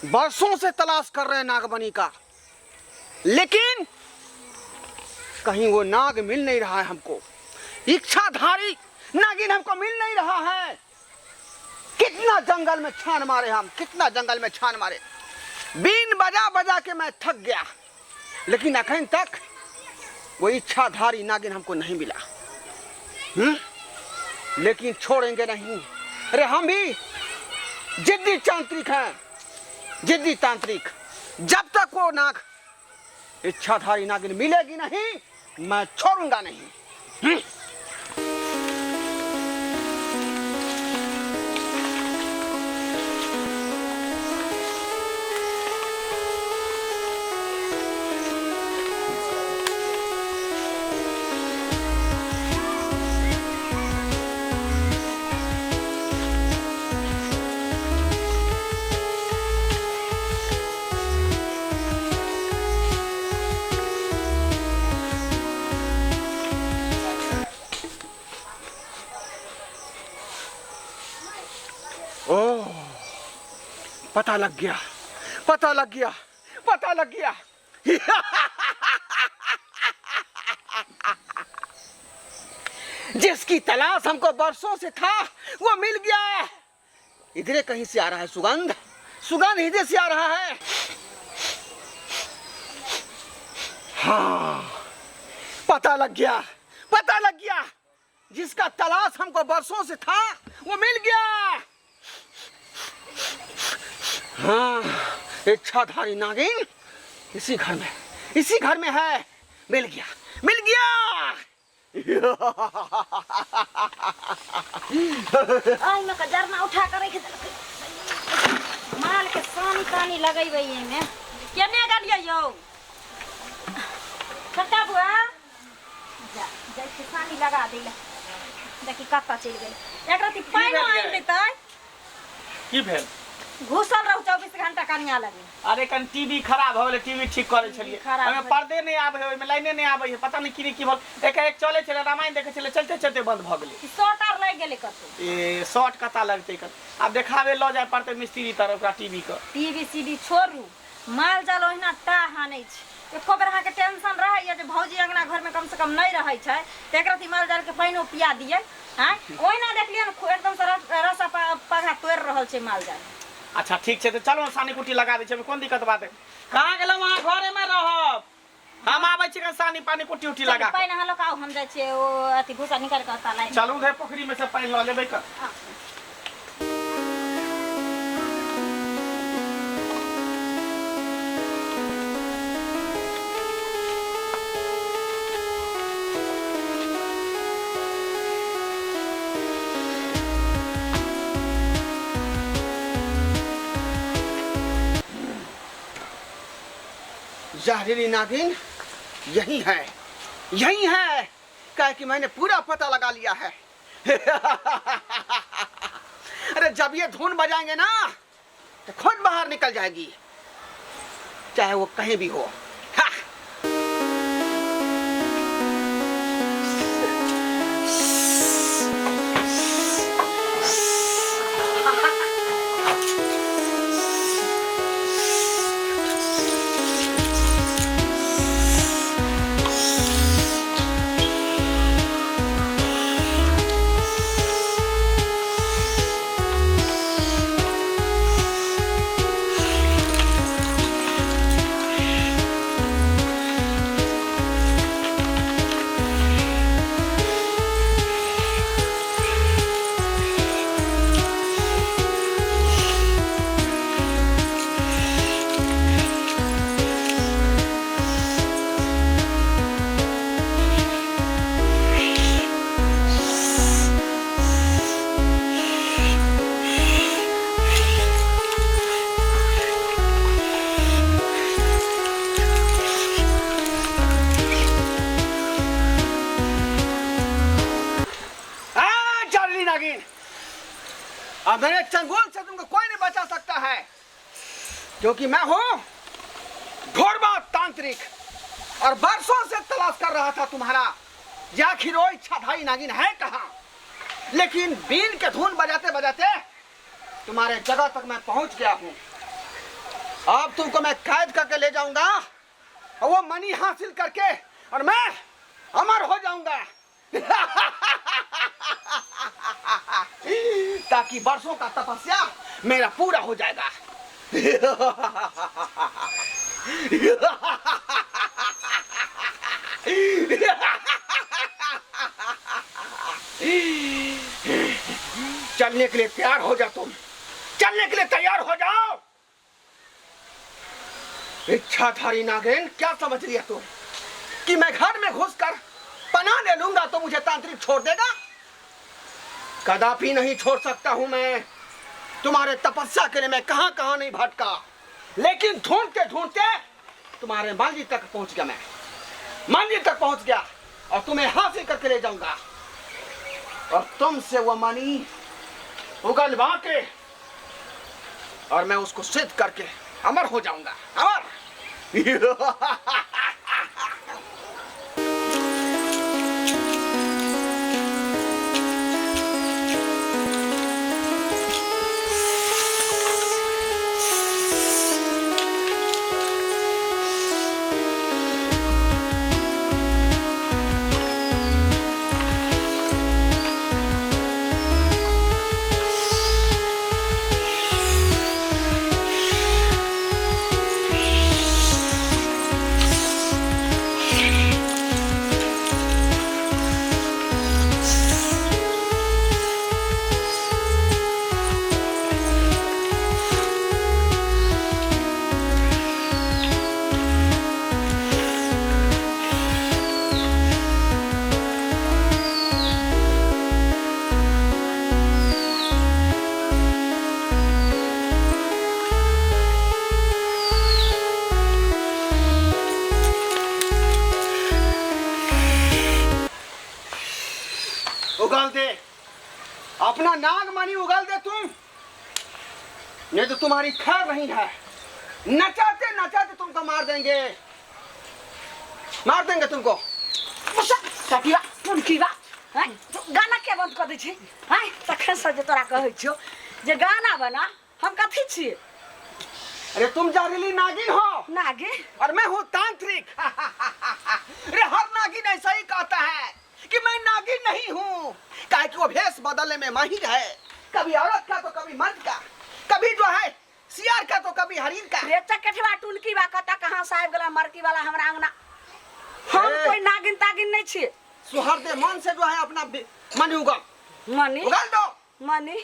बरसों से तलाश कर रहे हैं नागमणि का, लेकिन कहीं वो नाग मिल नहीं रहा है हमको। इच्छाधारी नागिन हमको मिल नहीं रहा है। कितना जंगल में छान मारे हम, कितना जंगल में छान मारे, बीन बजा बजा के मैं थक गया, लेकिन अखन तक वो इच्छाधारी नागिन हमको नहीं मिला। लेकिन छोड़ेंगे नहीं। अरे हम भी जिद्दी तांत्रिक हैं, जिद्दी तांत्रिक। जब तक वो नाग इच्छाधारी नागिन मिलेगी नहीं, मैं छोड़ूंगा नहीं। ओह, पता लग गया, पता लग गया, पता लग गया। जिसकी तलाश हमको बरसों से था, वो मिल गया। इधर कहीं से आ रहा है सुगंध, सुगंध इधर से आ रहा है। हाँ, पता लग गया, पता लग गया। जिसका तलाश हमको बरसों से था, वो मिल गया। हाँ, इच्छाधारी नागिन इसी घर में, इसी घर में है। मिल गया, मिल गया। आई में कजर ना उठा कर रख माल के सानी पानी लगई बई में केने गलिए यो छोटा बुआ जा जैसे पानी लगा देला देखी कत्ता चल गेल एक राती पानी आइ देतै की भेल घुसल रहू 24 घंटा कनिया लगे। अरे कन टीवी खराब हो गेलै, टीवी ठीक करे छलिए, ओमे पर्दे नहीं आबे है, ओमे लाइने नहीं आबे है, पता नहीं की बोल एक एक चले छले, रामायण देखे छले, चलते चलते बंद भ गेलै। शॉर्ट आर लग गेलै कतो ए शॉर्ट कता लगते कर, अब देखावे ल जाय पड़ते मिस्त्री तरफ का टीवी का। टीवी सीडी छोड़ू, माल जाल ओहिना टा हानै छै। एको बेर अहाँ के टेंशन रहै जे भौजी अंगना घर में कम से कम नहीं रहै छै, त एक राती माल जाल के पानी पिया दिए। हां ओहिना देखलिए एकदम से रसा पगा तोड़ रहल छै माल जाल। अच्छा ठीक है, तो चलो सानी कुटी लगा दे, कौन दिक्कत बात है। कहाँ गेल वहाँ घरे में रहब, हम आबै छी सानी पानी कुटी उटी लगा। पानी हलो काऊ हम जाय छै ओ अथी भूसा निकाल के ताला। चलू उधर पोखरी में से पानी ल लेबै का। जहरीली नागिन यही है, यही है। क्या कि मैंने पूरा पता लगा लिया है। अरे जब ये धुन बजाएंगे ना, तो खुद बाहर निकल जाएगी, चाहे वो कहीं भी हो। अब मेरे चंगुल से तुमको कोई नहीं बचा सकता है, क्योंकि मैं हूं घोड़वा तांत्रिक और बरसों से तलाश कर रहा था तुम्हारा आखिर वो इच्छाधारी नागिन है कहाँ। लेकिन बीन के धुन बजाते बजाते तुम्हारे जगह तक मैं पहुंच गया हूं। अब तुमको मैं कैद करके ले जाऊंगा और वो मनी हासिल करके और मैं अमर हो जाऊंगा। ताकि वर्षों का तपस्या मेरा पूरा हो जाएगा। चलने के लिए तैयार हो जाओ, तुम चलने के लिए तैयार हो जाओ। इच्छाधारी नागिन, क्या समझ लिया तुम कि मैं घर में घुसकर पनाह ले लूंगा तो मुझे तांत्रिक छोड़ देगा? कदापि नहीं छोड़ सकता हूं मैं। तुम्हारे तपस्या के लिए मैं कहां कहां नहीं भटका, लेकिन ढूंढते ढूंढते तुम्हारे मंदिर तक पहुंच गया। मैं मंदिर तक पहुंच गया और तुम्हें हासिल करके ले जाऊंगा और तुमसे वो मनी उगलवा के और मैं उसको सिद्ध करके अमर हो जाऊंगा। अमर। उगल दे अपना नागमणि, उगल दे तुम, नहीं तो तुम्हारी खैर नहीं है। नचाते नचाते तुमको मार देंगे, मार देंगे तुमको। कटिया मुनकी बात हैं गाना के बंद कर दै छै हैं तखन से जे तोरा कहै छियो जे गाना बना, हम कथि छियै? अरे तुम जहरीली नागिन हो। नागिन? और मैं हूँ तांत्रिक। अरे हर नागिन ऐसा ही कहता है कि मैं नागिन नहीं हूँ, काहे कि वो भेष बदलने में माहिर है। कभी औरत का तो कभी मर्द का, कभी जो है सियार का तो कभी हरिण का। रे चकेठवा टुलकी बा कता कहां से आबि गेला मरकी वाला हमरा अंगना। हम कोई नागिन तागिन नहीं छियै। सुहर्दे मन से जो है अपना मनी उगल, मनी उगल दो। मनी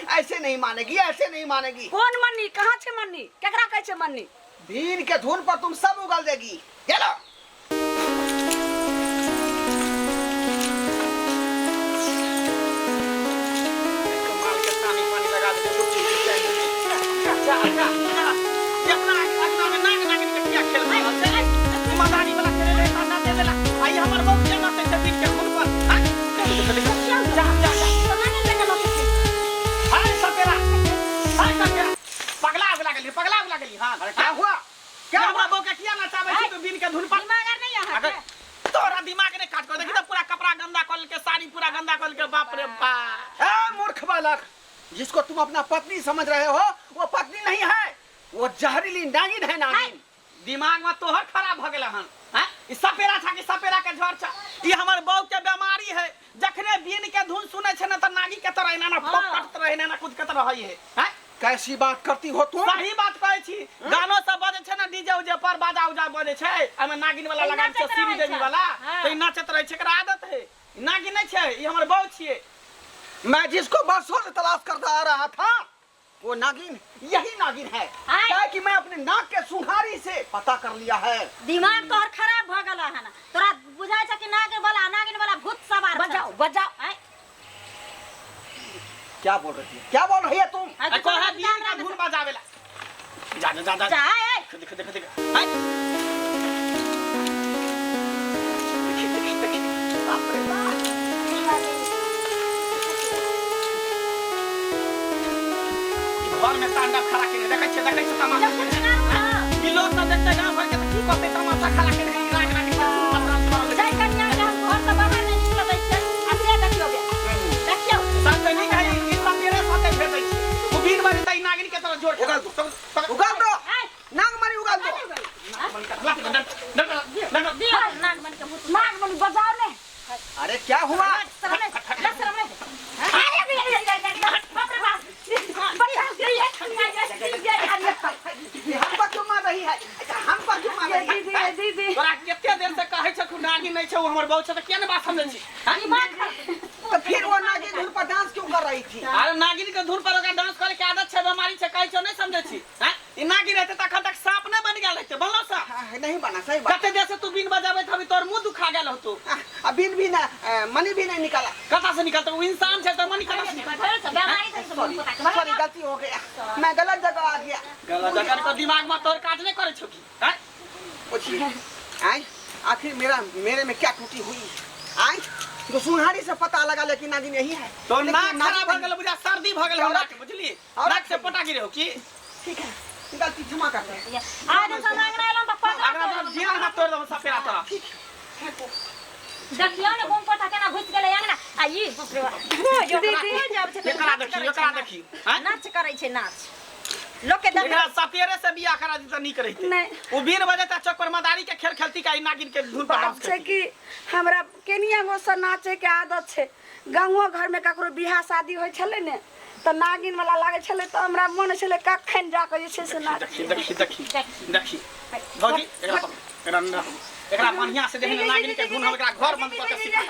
ऐसे नहीं मानेगी, ऐसे नहीं मानेगी। कौन मनी? कहां छे मनी? केकरा कहै छे मनी? बीन के धुन पर तुम सब उगल देगी। चलो क्या हुआ? क्या हमरा बो के किया नचाबै छी तू बीन के धुन पर? दिमाग आर नहीं यहाँ अगर तोरा दिमाग ने काट कर देखी तो पूरा कपड़ा गंदा कर के, साड़ी पूरा गंदा कर के। बाप रे बाप। ए मूर्ख बालक, जिसको तुम अपना पत्नी समझ रहे हो वो पत्नी नहीं है, वो जहरीली नागिन है। नागिन दिमाग में तोहर खराब भ गेल हन। हैं ई सपेरा छा कि सपेरा के झड़ छा? ई हमर बहू के बीमारी है। जखने बीन के धुन सुने छे न त नागी के तरह ना फपकत रहे ना कुछ के तरह है। हैं कैसी बात करती हो तुम? सही बात कहै छी। गानो सब बजे छे ना, डीजे उजे पर बाजा उजा बजे छे, एमे नागिन वाला लगा के सीरी देवी वाला तो ई नाचत रहे छे। एकरा आदत है। नागिन नहीं छे, ई हमर बहू छिए। मैं जिसको बरसों से तलाश करता आ रहा था वो नागिन यही नागिन है। क्या कि मैं अपने नाक के सुंघारी से पता कर लिया है। दिमाग तोहर खराब भ गेला है ना। तोरा बुझाय छ कि नागिन वाला भूत सवार छ। बजाओ बजाओ। क्या बोल रही है? क्या बोल रही है तुम? कहा बीन का धुन बजावेला। जा जा जा जा देख देख देख। हैं बाप रे बाप। घर में तांडव खड़ा के देखै छ तमाशा। ई लोग सब देखते गांव भर के की करते तमाशा खड़ा के नाग नाग के अपराध करल। जय कन्या के हम घर से बाहर नहीं निकलै छै। अपने देखियो बे, देखियो सब नहीं है। ई सब मेरे साथे भेटै छै। वो बीन बारी तई नागिन के तरह जोड़ के उगाल दो उगाल दो नागमणि उगाल दो नागमणि के भूत नागमणि बजाओ ने। अरे क्या हुआ शर्म नहीं बाप रे बाप हमको क्यों मार रही है हमको क्यों मार रही है दीदी तोरा केते देर से कहै छ नागी नहीं छ हमर बहु छ त के ने बात समझै छी तो फिर वो नागिन धुन पर डांस क्यों कर रही थी अरे नागिन के धुन पर ओकरा डांस करे के आदत छै बीमारी छै कहै छ नहीं समझै छी हैं ई नागिन रहते त अखन तक सांप नहीं बन गेल रहते बोलो सा नहीं बना सही बात कते देर से तू बीन बजाबे अभी तोर मुंह दुखा गेल होतो अभी भी ना मनी भी नहीं निकाला कता से निकलता वो इंसान छै त मनी कता से निकलता सॉरी गलती हो गया मैं गलत जगह आ गया गलत जगह को दिमाग में तोर काट नहीं करे छ की हैं पूछिए आई आखिर मेरे में क्या त्रुटि हुई आई तो सुनहारी से पता लगा लेकिन नागिन यही है तो लेकिन नाक नागिन खराब हो गेल बुझा सर्दी भ गेल हमरा के बुझली नाक से पटा गिरे हो की ठीक है गलती क्षमा कर दे आज इंसान आंगना एलन त पता अगर तो ध्यान हाथ तोड़ दो सपेरा तोरा देखियो ने कोन पता केना घुस गेलै आंगना आ ई बाप रे बाप एकरा देखी हैं नाच करै छै नाच लोग के देख एकरा सपेरे से बियाह करा दी त नीक रहिते नहीं। वो बीन बजता चक्कर मदारी के खेल खेलती का नागिन के धुन पर डांस बात छै कि हमरा केनिया गो से नाचे के आदत छै गाँवो घर में ककरो बियाह शादी होइ छलै ने त नागिन वाला लागे छलै त हमरा मन छलै कखन जाके जे छै से नाच देखी भौजी एकरा बढ़िया से देखिन नागिन के धुन हम एकरा घर बंद क के सिखा